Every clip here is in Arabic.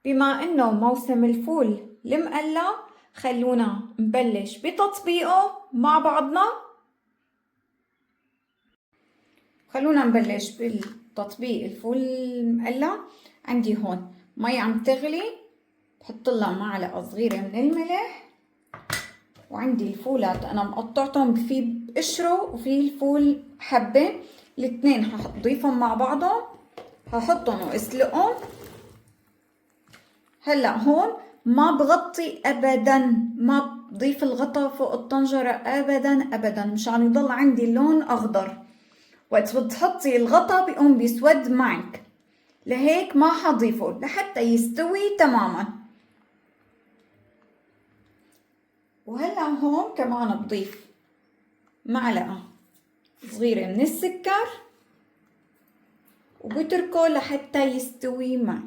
بما إنه موسم الفول المقلى خلونا نبلش بتطبيقه مع بعضنا. خلونا نبلش بالتطبيق الفول المقلى. عندي هون مي عم تغلي، بحط لها معلقة صغيرة من الملح، وعندي الفولات أنا مقطعتهم، في بقشره وفي الفول حبة، الاثنين هضيفهم مع بعضهم، هحطهم واسلقهم. هلا هون ما بغطي ابدا، ما بضيف الغطا فوق الطنجرة ابدا ابدا، مشان يضل عندي اللون اخضر. وقت بتحطي الغطا بيقوم بيسود معك، لهيك ما حضيفه لحتى يستوي تماما. وهلا هون كمان بضيف معلقة صغيرة من السكر، وبتركه لحتى يستوي معي.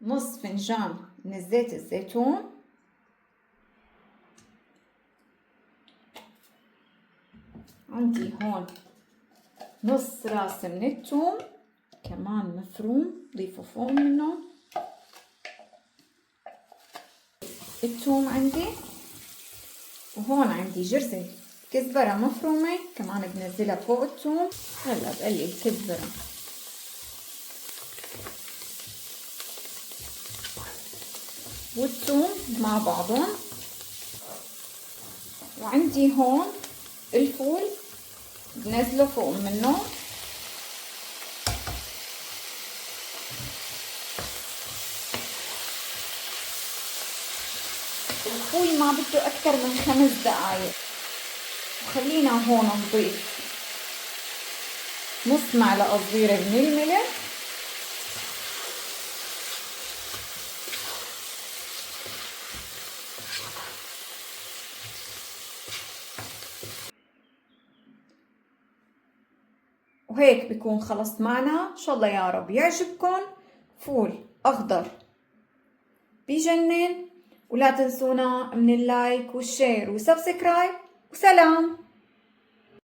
نص فنجان من زيت الزيتون، عندي هون نص راس من الثوم كمان مفروم، ضيفه فوق منه الثوم عندي. وهون عندي جرزة كزبرة مفرومة كمان بنزلها فوق الثوم. هلا بقلي الكزبرة والثوم مع بعضهم. وعندي هون الفول بنزله فوق منه، الفول ما بده اكثر من 5 دقايق. وخلينا هون نضيف نص معلقة صغيرة من الملح، وهيك بيكون خلص معنا. ان شاء الله يا رب يعجبكم. فول اخضر بجنن. ولا تنسونا من اللايك والشير وسبسكرايب، وسلام.